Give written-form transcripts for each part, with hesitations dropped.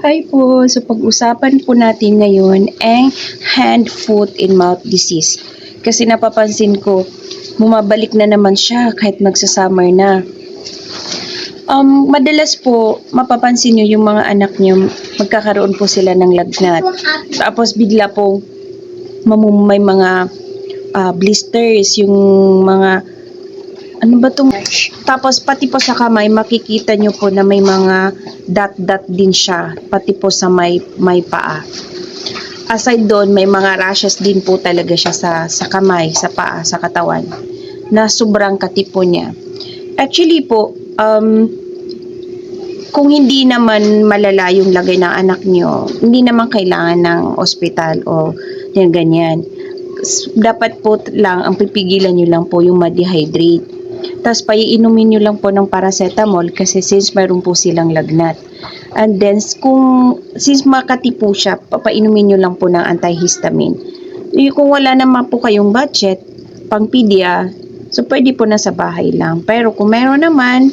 Hi po! So pag-usapan po natin ngayon ang hand, foot, and mouth disease. Kasi napapansin ko, bumabalik na naman siya kahit magsa-summer na. Madalas po, mapapansin nyo yung mga anak nyo, magkakaroon po sila ng lagnat. Tapos bigla po, may mga blisters, yung mga ano ba tong tapos pati po sa kamay makikita nyo po na may mga dot din siya pati po sa may paa. Aside doon, may mga rashes din po talaga siya sa kamay, sa paa, sa katawan na sobrang katipo niya. Actually po, kung hindi naman malala yung lagay ng anak nyo, hindi naman kailangan ng ospital o yung ganyan. Dapat po lang, ang pipigilan nyo lang po yung ma-dehydrate. Tapos paiinumin nyo lang po ng paracetamol kasi since mayroon po silang lagnat. And then since makati po siya, papainumin nyo lang po ng antihistamine. Kung wala naman po kayong budget, pang pedia, so pwede po na sa bahay lang. Pero kung meron naman,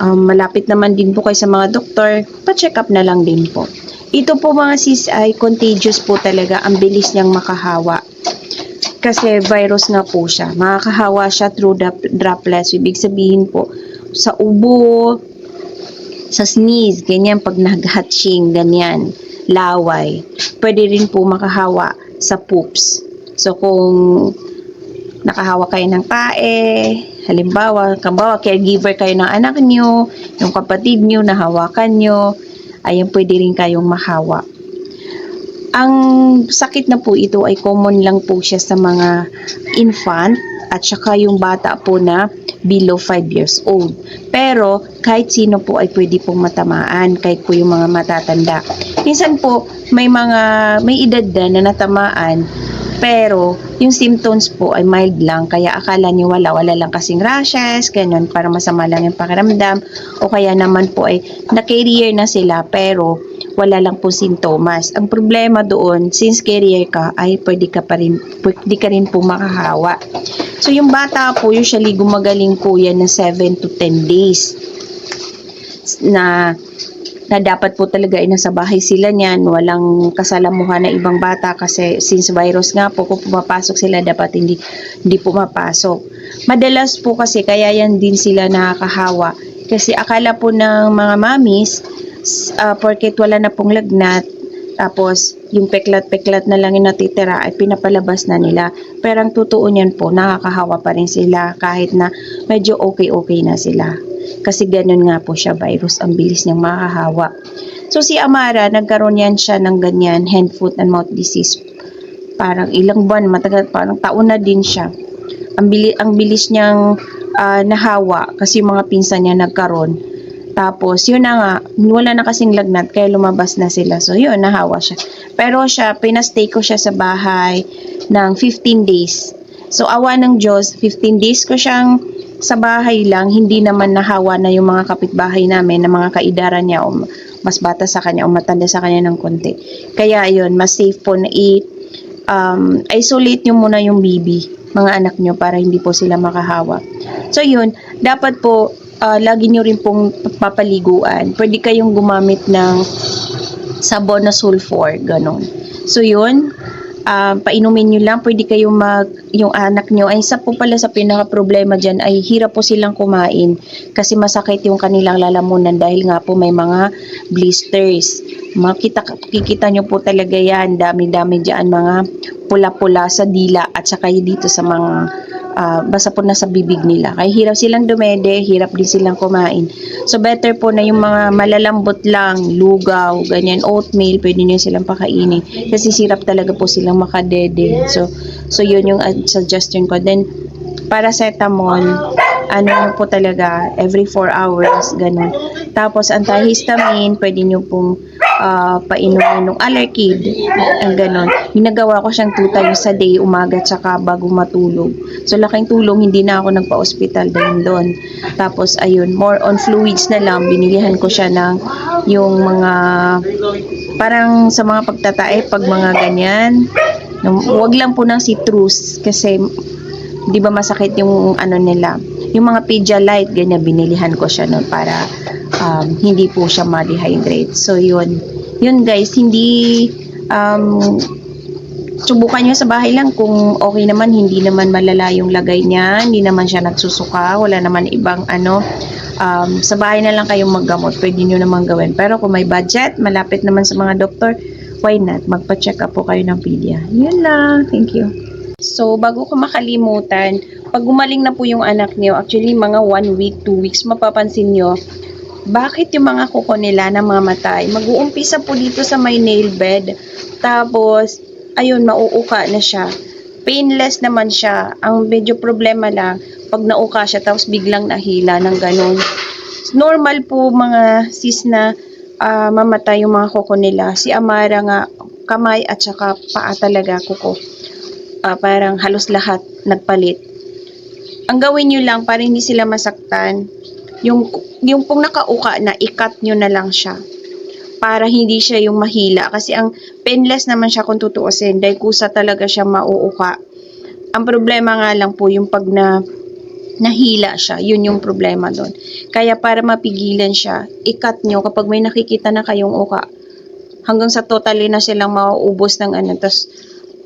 malapit naman din po kayo sa mga doktor, pa-check up na lang din po. Ito po mga sis ay contagious po talaga, ang bilis niyang makahawa. Kasi virus nga po siya. Makakahawa siya through droplets. Ibig sabihin po, sa ubo, sa sneeze, ganyan, pag nag-hatching, ganyan, laway. Pwede rin po makahawa sa poops. So, kung nakahawa kayo ng tae, halimbawa, caregiver kayo ng anak nyo, yung kapatid nyo, nahawakan nyo, ayan, pwede rin kayong mahawa. Ang sakit na po ito ay common lang po siya sa mga infant at saka yung bata po na below 5 years old. Pero kahit sino po ay pwede pong matamaan, kahit po yung mga matatanda. Minsan po may edad na natamaan, pero yung symptoms po ay mild lang, kaya akala niyo wala lang kasing rashes, ganun, para masama lang yung pakiramdam, o kaya naman po ay na-carrier na sila pero wala lang po sintomas. Ang problema doon, since carrier ka, ay pwede ka rin po makahawa. So yung bata po, usually gumagaling po yan na 7 to 10 days na dapat po talaga ay nasa bahay sila niyan, walang kasalamuhan na ibang bata kasi since virus nga po, kung pumapasok sila dapat hindi pumapasok. Madalas po kasi kaya yan din sila nakakahawa kasi akala po ng mga mamis, porket wala na pong lagnat, tapos yung peklat na lang yung natitira ay pinapalabas na nila. Pero ang totoo niyan po, nakakahawa pa rin sila kahit na medyo okay na sila. Kasi ganun nga po siya, virus, ang bilis niyang makahawa. So si Amara, nagkaroon yan siya ng ganyan, hand, foot, and mouth disease. Parang ilang buwan, matagal, parang taon na din siya. Ang bilis niyang nahawa kasi yung mga pinsan niya nagkaroon. Tapos yun na nga, wala na kasing lagnat kaya lumabas na sila. So yun, nahawa siya. Pero siya, pinastay ko siya sa bahay ng 15 days. So awa ng Diyos, 15 days ko siyang sa bahay lang, hindi naman nahawa na yung mga kapitbahay namin, na mga kaidaran niya o mas bata sa kanya o matanda sa kanya ng konti. Kaya yun, mas safe po na isolate nyo muna yung baby, mga anak nyo, para hindi po sila makahawa. So yun, dapat po lagi nyo rin pong papaliguan. Pwede kayong gumamit ng sabon na sulfur, ganun. So yun, painumin nyo lang, pwede kayong yung anak nyo, ay isa po pala sa pinaka-problema dyan, ay hirap po silang kumain, kasi masakit yung kanilang lalamunan dahil nga po may mga blisters. Kikita nyo po talaga yan, dami-dami dyan, mga pula-pula sa dila, at saka dito sa mga, basta po nasa bibig nila. Kaya hirap silang dumede, hirap din silang kumain. So better po na yung mga malalambot lang, lugaw, ganyan, oatmeal, pwede nyo silang pakainin. Kasi sirap talaga po silang makadede. So yun yung suggestion ko. Then, paracetamol, ano po talaga, every 4 hours, ganun. Tapos antihistamine, pwede nyo pong painumin ng Allerkid, ang ganon. Ginagawa ko siyang 2 times a day, umaga tsaka bago matulog. So laking tulong, hindi na ako nagpa-hospital dahil doon. Tapos ayun, more on fluids na lang, binilihan ko siya ng yung mga parang sa mga pagtatae, pag mga ganyan, wag lang po ng citrus kasi di ba masakit yung ano nila, Yung mga Pedialyte, ganyan, binilihan ko siya nun para hindi po siya ma-dehydrate. So, yun. Yun guys, hindi subukan nyo sa bahay lang kung okay naman, hindi naman malala yung lagay niya, hindi naman siya nagsusuka, wala naman ibang sa bahay na lang kayong maggamot, pwede nyo naman gawin. Pero kung may budget, malapit naman sa mga doktor, why not? Magpa-check up po kayo ng pedia. Yun lang. Thank you. So, bago ko makalimutan, pag gumaling na po yung anak niyo, actually mga 1 week, 2 weeks, mapapansin nyo, bakit yung mga kuko nila namamatay? Mag-uumpisa po dito sa may nail bed. Tapos, ayun, mauuka na siya. Painless naman siya. Ang medyo problema lang, pag nauka siya, tapos biglang nahila ng ganun. Normal po mga sis na mamatay yung mga kuko nila. Si Amara nga, kamay at saka paa talaga kuko. Parang halos lahat nagpalit. Ang gawin nyo lang para hindi sila masaktan, yung pong nakauka na, i-cut nyo na lang siya. Para hindi siya yung mahila. Kasi ang painless naman siya kung tutuusin. Dahil kusa talaga siya mauuka. Ang problema nga lang po yung pag nahila siya. Yun yung problema doon. Kaya para mapigilan siya, i-cut nyo kapag may nakikita na kayong uka. Hanggang sa totally na silang mauubos ng Tapos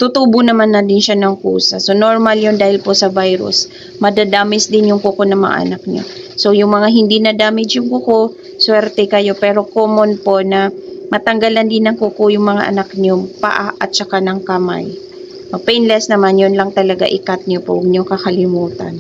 tutubo naman na din siya ng kusa. So, normal yun dahil po sa virus. Madadamage din yung kuko ng mga anak niyo. So, yung mga hindi na damage yung kuko, swerte kayo. Pero common po na matanggalan din ng kuko yung mga anak niyo, paa at saka ng kamay. Painless naman, yun lang talaga i-cut niyo po. Huwag niyo kakalimutan.